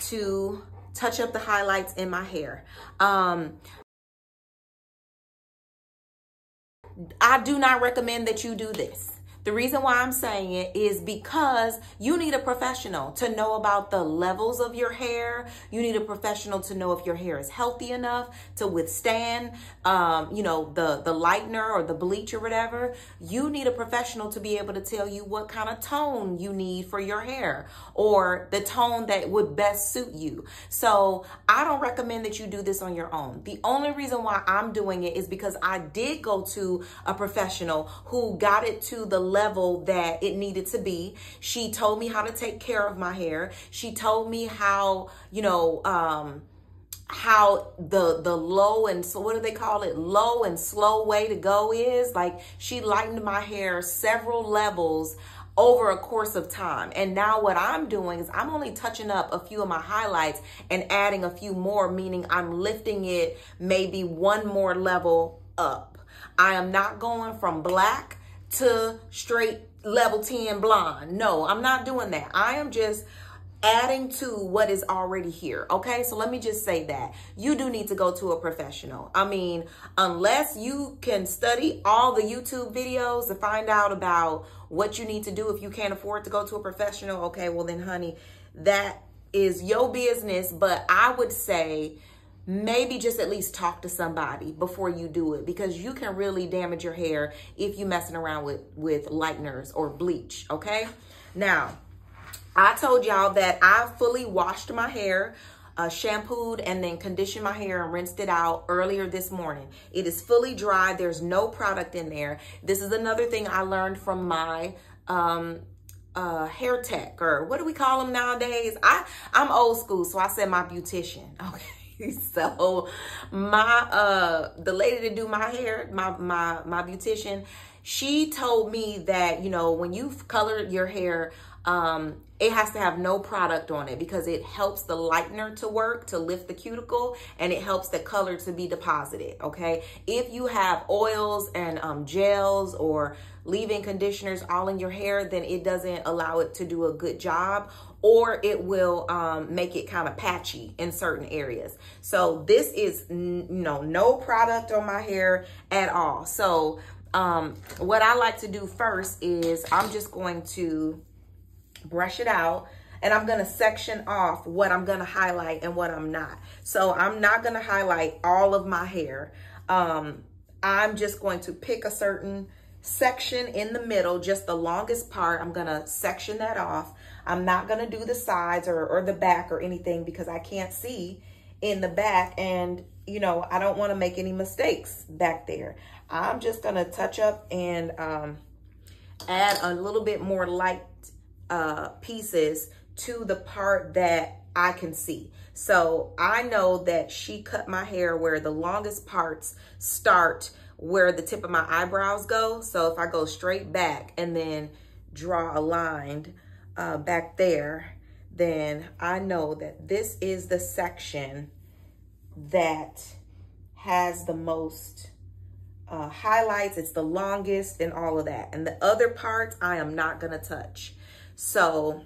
to touch up the highlights in my hair. I do not recommend that you do this. The reason why I'm saying it is because you need a professional to know about the levels of your hair. You need a professional to know if your hair is healthy enough to withstand, you know, the lightener or the bleach or whatever. You need a professional to be able to tell you what kind of tone you need for your hair or the tone that would best suit you. So I don't recommend that you do this on your own. The only reason why I'm doing it is because I did go to a professional who got it to the level that it needed to be. She told me how to take care of my hair. She told me how, you know, how the low and, so what do they call it? Low and slow way to go is. Like, she lightened my hair several levels over a course of time. And now what I'm doing is I'm only touching up a few of my highlights and adding a few more, meaning I'm lifting it maybe one more level up. I am not going from black to straight level 10 blonde. No, I'm not doing that. I am just adding to what is already here. Okay, so let me just say that you do need to go to a professional. I mean, unless you can study all the YouTube videos to find out about what you need to do if you can't afford to go to a professional, okay, well then honey, that is your business. But I would say maybe just at least talk to somebody before you do it, because you can really damage your hair if you messing around with lighteners or bleach, okay? Now, I told y'all that I fully washed my hair, shampooed and then conditioned my hair and rinsed it out earlier this morning. It is fully dry. There's no product in there. This is another thing I learned from my hair tech, or what do we call them nowadays? I'm old school, so I said my beautician, okay? So the lady that do my hair, my beautician, she told me that, you know, when you've colored your hair, it has to have no product on it because it helps the lightener to work, to lift the cuticle, and it helps the color to be deposited, okay? If you have oils and gels or leave-in conditioners all in your hair, then it doesn't allow it to do a good job, or it will make it kind of patchy in certain areas. So this is, you know, no product on my hair at all. So what I like to do first is I'm just going to brush it out, and I'm gonna section off what I'm gonna highlight and what I'm not. So I'm not gonna highlight all of my hair. I'm just going to pick a certain section in the middle, just the longest part. I'm gonna section that off. I'm not gonna do the sides or the back or anything because I can't see in the back, and you know, I don't wanna make any mistakes back there. I'm just gonna touch up and add a little bit more light pieces to the part that I can see. So I know that she cut my hair where the longest parts start where the tip of my eyebrows go. So if I go straight back and then draw a line back there, then I know that this is the section that has the most highlights. It's the longest and all of that. And the other parts I am not gonna touch. So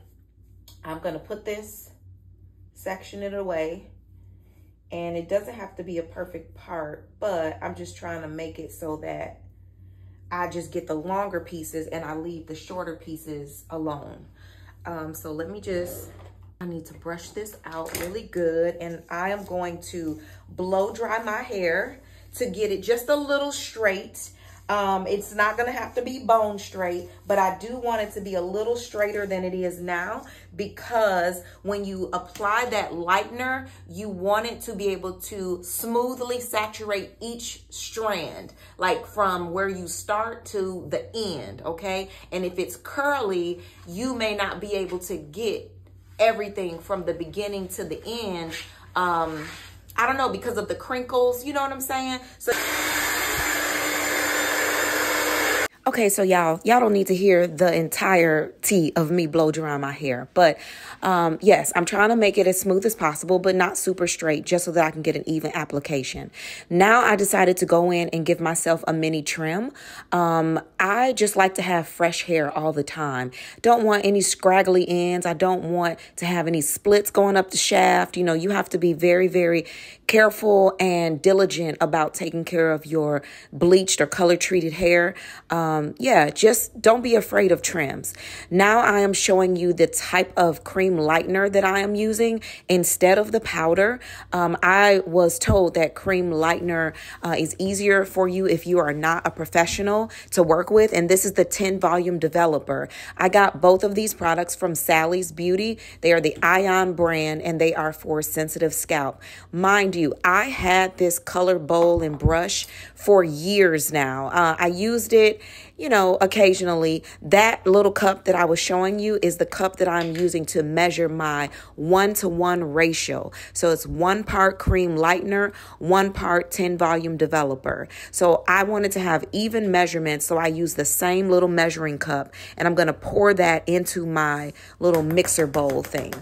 I'm gonna put this, section it away, and it doesn't have to be a perfect part, but I'm just trying to make it so that I just get the longer pieces and I leave the shorter pieces alone. So let me just, I need to brush this out really good, and I am going to blow dry my hair to get it just a little straight. It's not gonna have to be bone straight, but I do want it to be a little straighter than it is now, because when you apply that lightener, you want it to be able to smoothly saturate each strand, like from where you start to the end, okay? And if it's curly, you may not be able to get everything from the beginning to the end. I don't know, because of the crinkles, you know what I'm saying? So Okay, so y'all don't need to hear the entirety of me blow drying my hair. But yes, I'm trying to make it as smooth as possible, but not super straight, just so that I can get an even application. Now I decided to go in and give myself a mini trim. I just like to have fresh hair all the time. Don't want any scraggly ends. I don't want to have any splits going up the shaft. You know, you have to be very, very careful and diligent about taking care of your bleached or color treated hair. Yeah, just don't be afraid of trims. Now I am showing you the type of cream lightener that I am using instead of the powder. I was told that cream lightener is easier for you if you are not a professional to work with. And this is the 10 volume developer. I got both of these products from Sally's Beauty. They are the Ion brand and they are for sensitive scalp. Mind you, I had this color bowl and brush for years now. I used it, you know, occasionally. That little cup that I was showing you is the cup that I'm using to measure my 1-to-1 ratio. So it's 1 part cream lightener, 1 part 10 volume developer. So I wanted to have even measurements. So I use the same little measuring cup and I'm going to pour that into my little mixer bowl thing.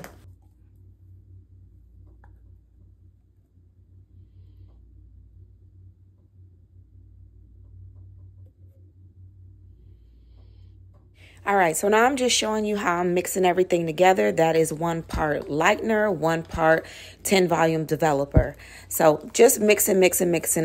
All right, so now I'm just showing you how I'm mixing everything together. That is 1 part lightener, 1 part 10 volume developer. So just mixing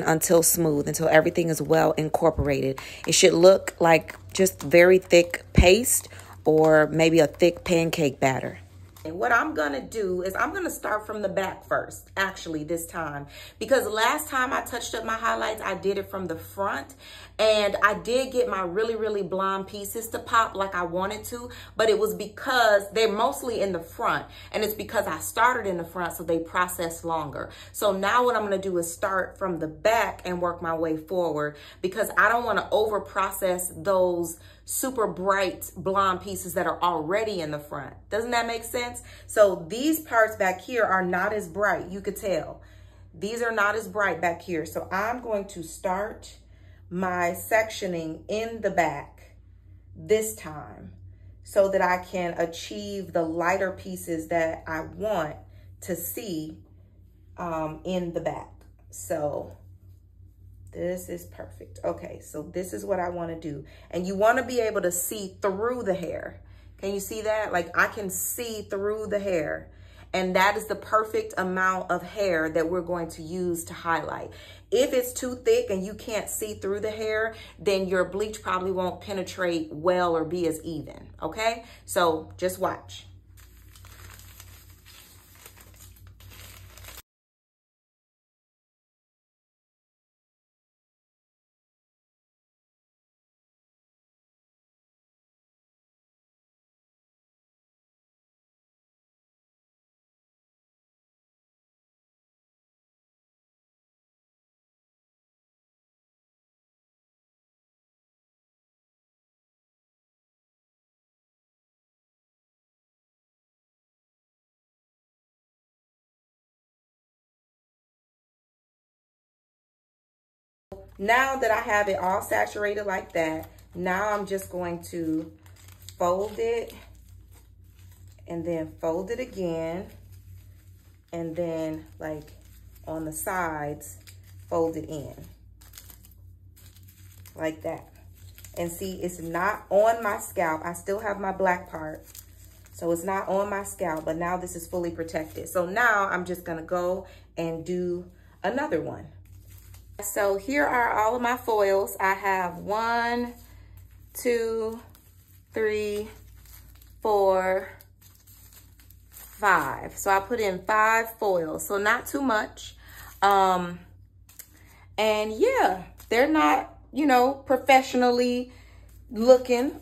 until smooth, until everything is well incorporated. It should look like just very thick paste or maybe a thick pancake batter. And what I'm going to do is I'm going to start from the back first, actually, this time. Because last time I touched up my highlights, I did it from the front. And I did get my really, really blonde pieces to pop like I wanted to. But it was because they're mostly in the front. And it's because I started in the front, so they process longer. So now what I'm going to do is start from the back and work my way forward. Because I don't want to over process those super bright blonde pieces that are already in the front. Doesn't that make sense? So these parts back here are not as bright. You could tell. These are not as bright back here. So I'm going to start my sectioning in the back this time so that I can achieve the lighter pieces that I want to see in the back. So this is perfect. Okay, so this is what I want to do. And you want to be able to see through the hair. Can you see that? Like I can see through the hair. And that is the perfect amount of hair that we're going to use to highlight. If it's too thick and you can't see through the hair, then your bleach probably won't penetrate well or be as even. Okay, so just watch. Now that I have it all saturated like that, now I'm just going to fold it and then fold it again. And then like on the sides, fold it in like that. And see, it's not on my scalp. I still have my black part. So it's not on my scalp, but now this is fully protected. So now I'm just gonna go and do another one. So here are all of my foils. I have 1, 2, 3, 4, 5. So I put in 5 foils, so not too much. And yeah, they're not, you know, professional looking,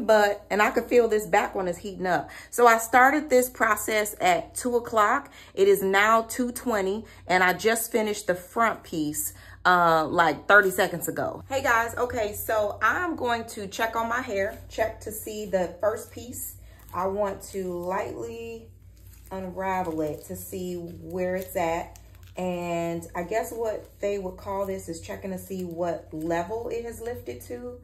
but, and I could feel this back one is heating up. So I started this process at 2 o'clock. It is now 2:20 and I just finished the front piece like 30 seconds ago. Hey guys, okay, so I'm going to check on my hair, check to see the first piece. I want to lightly unravel it to see where it's at. And I guess what they would call this is checking to see what level it has lifted to.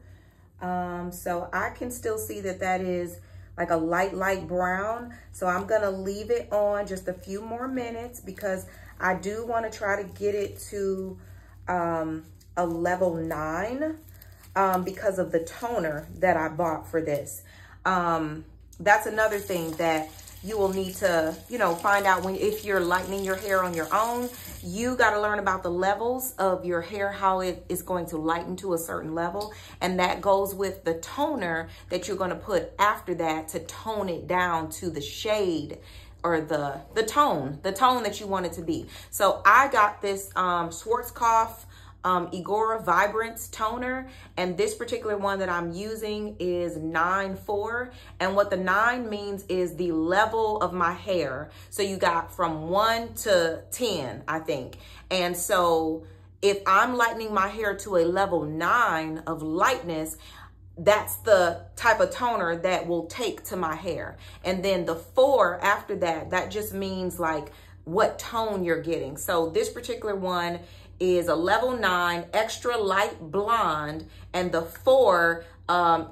So I can still see that that is like a light brown. So I'm gonna leave it on just a few more minutes because I do want to try to get it to a level 9 because of the toner that I bought for this. That's another thing that you will need to, you know, find out if you're lightening your hair on your own. You got to learn about the levels of your hair, how it is going to lighten to a certain level. And that goes with the toner that you're going to put after that to tone it down to the shade or the tone that you want it to be. So I got this Schwarzkopf Igora Vibrance toner, and this particular one that I'm using is 9.4, and what the 9 means is the level of my hair. So you got from 1 to 10, I think. And so if I'm lightening my hair to a level 9 of lightness, that's the type of toner that will take to my hair. And then the 4 after that, that just means like what tone you're getting. So this particular one is a level 9 extra light blonde, and the 4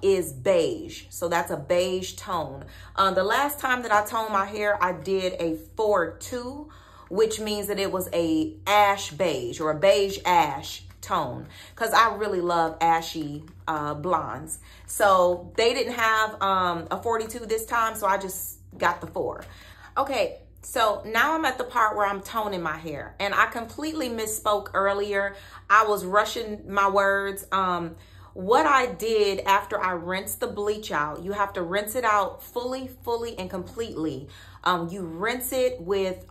is beige. So that's a beige tone. The last time that I toned my hair, I did a 4-2, which means that it was a ash beige or a beige ash tone, because I really love ashy blondes. So they didn't have a 42 this time, so I just got the 4. Okay. So now I'm at the part where I'm toning my hair, and I completely misspoke earlier. I was rushing my words. What I did after I rinsed the bleach out, you have to rinse it out fully and completely. You rinse it with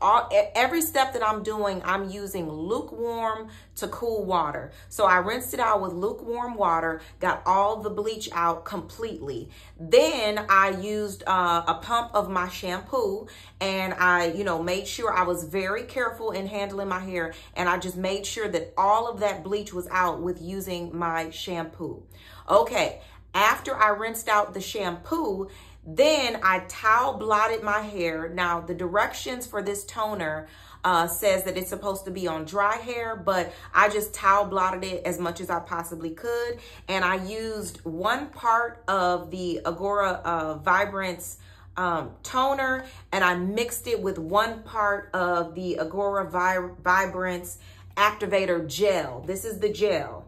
every step that I'm doing, I'm using lukewarm to cool water. So I rinsed it out with lukewarm water, got all the bleach out completely. Then I used a pump of my shampoo, and I, you know, made sure I was very careful in handling my hair, and I just made sure that all of that bleach was out with using my shampoo. Okay, after I rinsed out the shampoo, then I towel blotted my hair. Now, the directions for this toner says that it's supposed to be on dry hair, but I just towel blotted it as much as I possibly could. And I used 1 part of the Igora Vibrance toner, and I mixed it with 1 part of the Igora Vibrance Activator gel. This is the gel.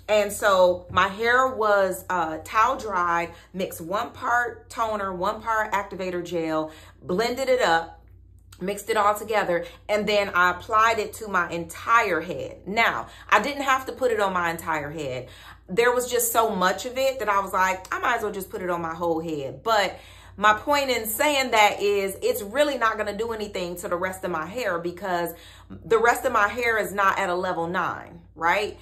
And so my hair was towel dried, mixed 1 part toner, 1 part activator gel, blended it up, mixed it all together, and then I applied it to my entire head. Now, I didn't have to put it on my entire head. There was just so much of it that I was like, I might as well just put it on my whole head. But my point in saying that is it's really not going to do anything to the rest of my hair, because the rest of my hair is not at a level 9, right?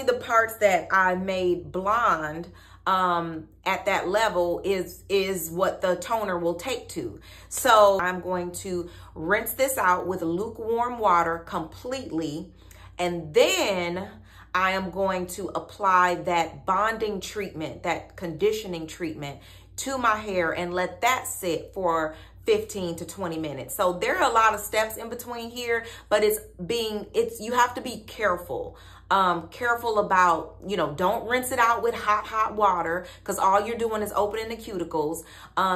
The parts that I made blonde at that level is what the toner will take to. So I'm going to rinse this out with lukewarm water completely, and then I am going to apply that bonding treatment, that conditioning treatment to my hair, and let that sit for 15 to 20 minutes. So there are a lot of steps in between here, but you have to be careful. Careful about, you know, don't rinse it out with hot water, because all you're doing is opening the cuticles.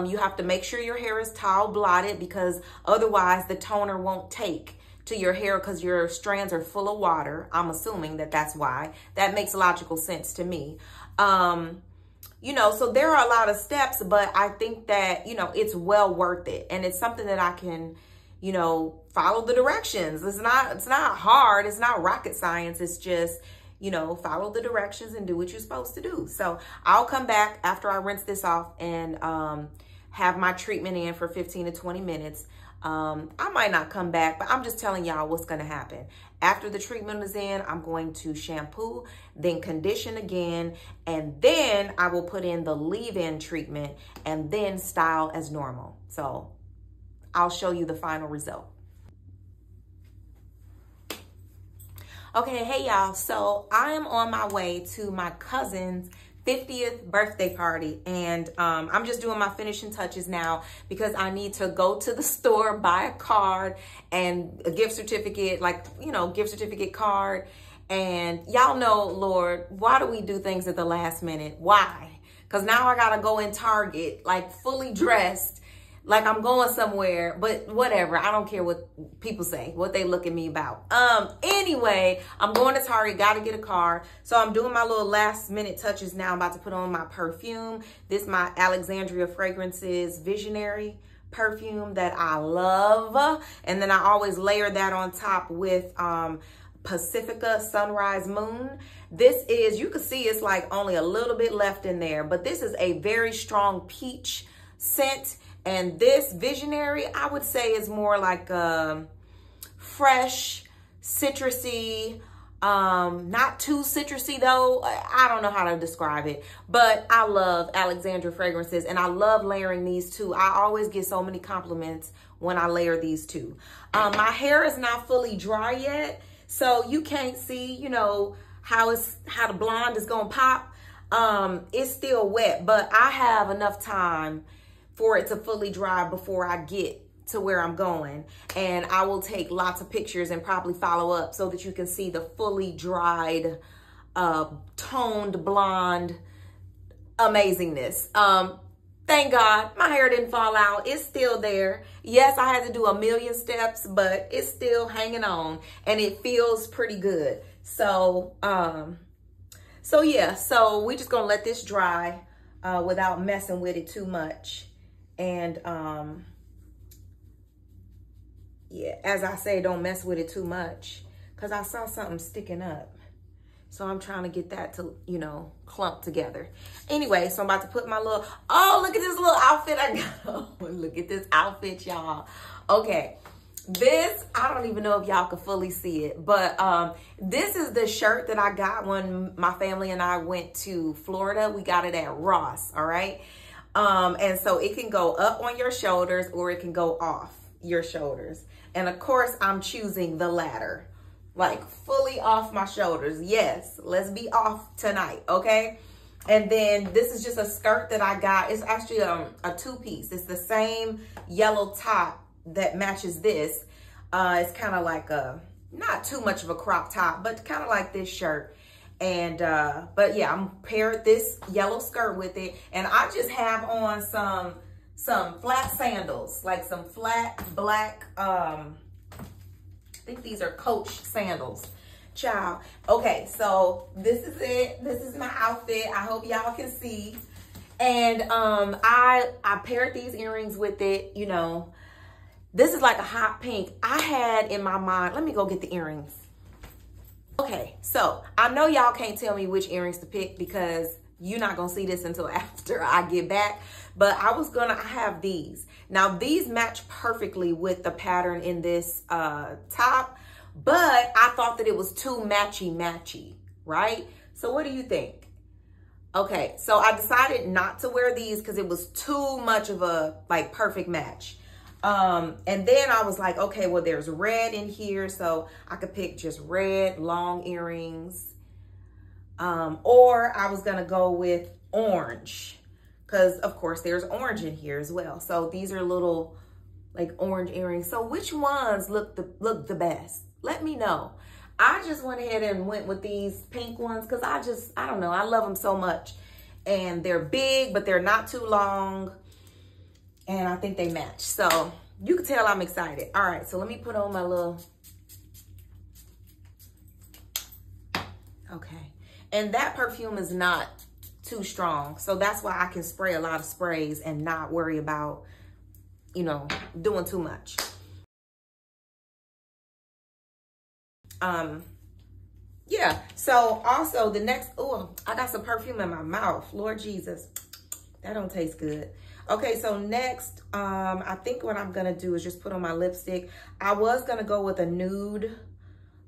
You have to make sure your hair is towel blotted, because otherwise the toner won't take to your hair, because your strands are full of water. I'm assuming that that's why. That makes logical sense to me. You know, so there are a lot of steps, but I think that, you know, it's well worth it. And it's something that I can, you know, follow the directions. It's not hard. It's not rocket science. It's just, you know, follow the directions and do what you're supposed to do. So I'll come back after I rinse this off and have my treatment in for 15 to 20 minutes. I might not come back, but I'm just telling y'all what's going to happen. After the treatment is in, I'm going to shampoo, then condition again, and then I will put in the leave-in treatment and then style as normal. So I'll show you the final result. Okay, hey y'all. So I am on my way to my cousin's 50th birthday party, and I'm just doing my finishing touches now because I need to go to the store, buy a card and a gift certificate, like, you know, gift certificate card, And y'all know, Lord, why do we do things at the last minute? Why? Because now I got to go in Target, like fully dressed, like I'm going somewhere, but whatever. I don't care what people say, what they look at me about. Anyway, I'm going to Target, got to get a car. So I'm doing my little last minute touches now. I'm about to put on my perfume. This is my Alexandria Fragrances Visionary perfume that I love. And then I always layer that on top with Pacifica Sunrise Moon. This is, you can see it's like only a little bit left in there, but this is a very strong peach scent. And this Visionary, I would say, is more like fresh, citrusy, not too citrusy though. I don't know how to describe it, but I love Alexandria Fragrances and I love layering these two. I always get so many compliments when I layer these two. My hair is not fully dry yet, so you can't see, you know, how the blonde is gonna pop. It's still wet, but I have enough time for it to fully dry before I get to where I'm going. And I will take lots of pictures and probably follow up so that you can see the fully dried, toned blonde amazingness. Thank God my hair didn't fall out. It's still there. Yes, I had to do a million steps, but it's still hanging on and it feels pretty good. So, yeah, so we just gonna let this dry without messing with it too much. And yeah, as I say, don't mess with it too much because I saw something sticking up. So I'm trying to get that to, you know, clump together. Anyway, so I'm about to put my little, oh, look at this little outfit I got. Oh, look at this outfit, y'all. Okay, this, I don't even know if y'all can fully see it, but this is the shirt that I got when my family and I went to Florida. We got it at Ross, all right? And so it can go up on your shoulders or it can go off your shoulders. And of course, I'm choosing the latter, like fully off my shoulders. Yes, let's be off tonight, okay? And then this is just a skirt that I got. It's actually a two-piece. It's the same yellow top that matches this. It's kind of like not too much of a crop top, but kind of like this shirt. And, but yeah, I'm paired this yellow skirt with it. And I just have on some flat sandals, like some flat black, I think these are Coach sandals. Ciao. Okay, so this is it. This is my outfit. I hope y'all can see. And, I paired these earrings with it, you know. This is like a hot pink. I had in my mind, let me go get the earrings. Okay, so I know y'all can't tell me which earrings to pick because you're not gonna see this until after I get back, but I have these. Now these match perfectly with the pattern in this top, but I thought that it was too matchy, right? So what do you think? Okay, so I decided not to wear these because it was too much of a like perfect match. And then I was like, okay, well, there's red in here, so I could pick just red long earrings. Or I was gonna go with orange, because of course there's orange in here as well. So these are little like orange earrings. So which ones look the best? Let me know. I just went ahead and went with these pink ones because I don't know, I love them so much. And they're big, but they're not too long. And I think they match. So you can tell I'm excited. All right, so let me put on my little, okay. And that perfume is not too strong. So that's why I can spray a lot of sprays and not worry about, you know, doing too much. Yeah, so also the next, oh, I got some perfume in my mouth. Lord Jesus, that don't taste good. Okay, so next, I think what I'm gonna do is just put on my lipstick. I was gonna go with a nude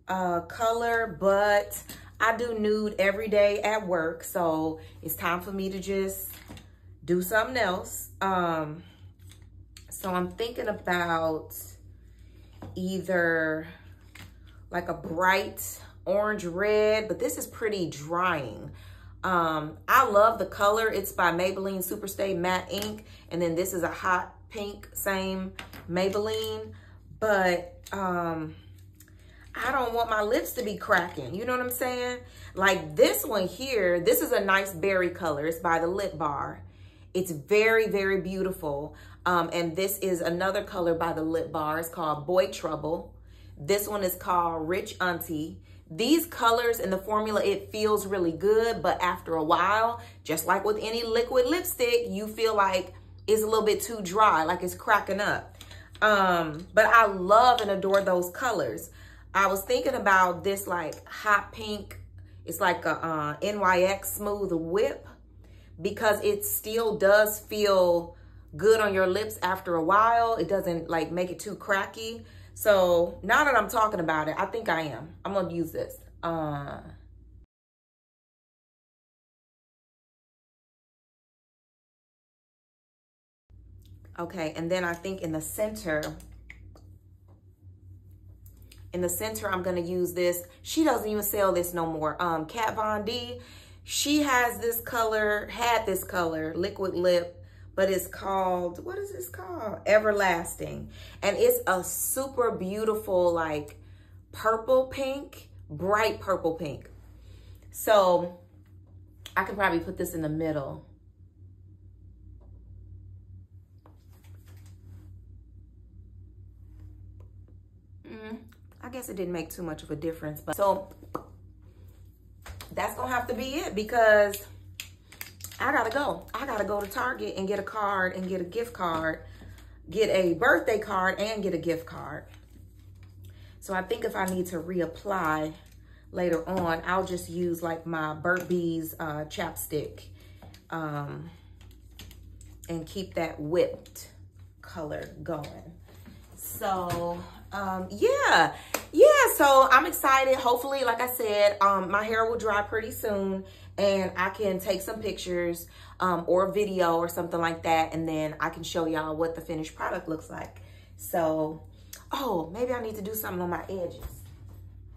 color, but I do nude every day at work, so it's time for me to just do something else. So I'm thinking about either like a bright orange red, but this is pretty drying. I love the color. It's by Maybelline Superstay Matte Ink. And then this is a hot pink, same Maybelline. But I don't want my lips to be cracking. You know what I'm saying? Like this one here, this is a nice berry color. It's by the Lip Bar. It's very, very beautiful. And this is another color by the Lip Bar. It's called Boy Trouble. This one is called Rich Auntie. These colors in the formula, it feels really good, but after a while, just like with any liquid lipstick, you feel like it's a little bit too dry, like it's cracking up. But I love and adore those colors. I was thinking about this like hot pink. It's like a NYX Smooth Whip, because it still does feel good on your lips after a while. It doesn't like make it too cracky. So now that I'm talking about it, I think I am. I'm gonna use this. Okay, and then I think in the center, I'm gonna use this. She doesn't even sell this no more. Kat Von D, she has this color, had this color, liquid lip, but it's called, what is this called? Everlasting. And it's a super beautiful, like purple pink, bright purple pink. So I could probably put this in the middle. I guess it didn't make too much of a difference, but so that's gonna have to be it, because I gotta go. I gotta go to Target and get a card and get a gift card, get a birthday card and get a gift card. So I think if I need to reapply later on, I'll just use like my Burt's Bees chapstick and keep that whipped color going. So yeah, so I'm excited. Hopefully, like I said, my hair will dry pretty soon and I can take some pictures or video or something like that, and then I can show y'all what the finished product looks like. So, oh, maybe I need to do something on my edges.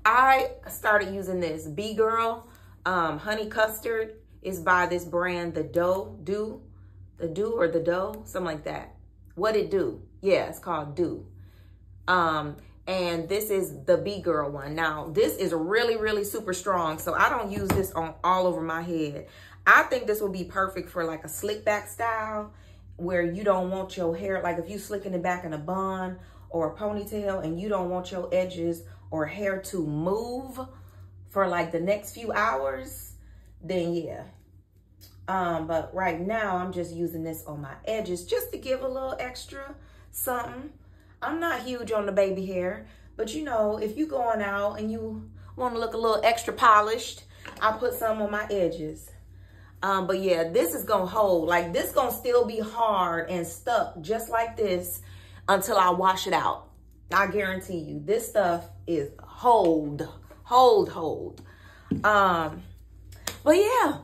I started using this Bee Girl honey custard. Is by this brand, the Doux, something like that. What it do? Yeah, it's called Doux. And this is the Bee Girl one. Now, this is really, really super strong, so I don't use this on all over my head. I think this will be perfect for like a slick back style, where you don't want your hair, like if you slicking it back in a bun or a ponytail and you don't want your edges or hair to move for like the next few hours, then yeah. But right now I'm just using this on my edges just to give a little extra something. I'm not huge on the baby hair, but you know, if you going out and you want to look a little extra polished, I'll put some on my edges. But yeah, this is gonna hold. Like, this gonna still be hard and stuck just like this until I wash it out. I guarantee you, this stuff is hold. But yeah,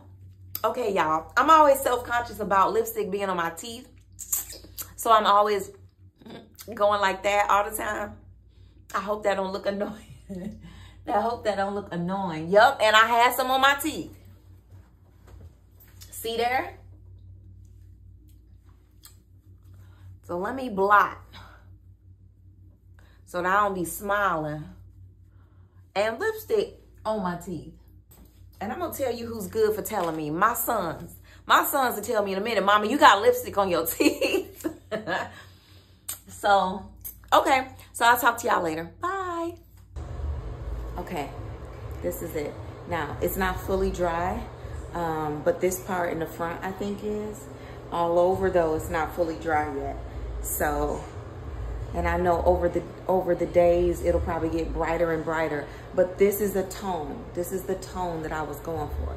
okay, y'all. I'm always self-conscious about lipstick being on my teeth, so I'm always going like that all the time. I hope that don't look annoying. I hope that don't look annoying. Yup, and I had some on my teeth. See there? So let me blot so that I don't be smiling. And lipstick on my teeth. And I'm gonna tell you who's good for telling me. My sons. My sons will tell me in a minute, Mama, you got lipstick on your teeth. So, okay. So I'll talk to y'all later. Bye. Okay, this is it. Now, it's not fully dry, but this part in the front, I think, is. All over, though, it's not fully dry yet. So, and I know over the days, it'll probably get brighter and brighter. But this is the tone. This is the tone that I was going for.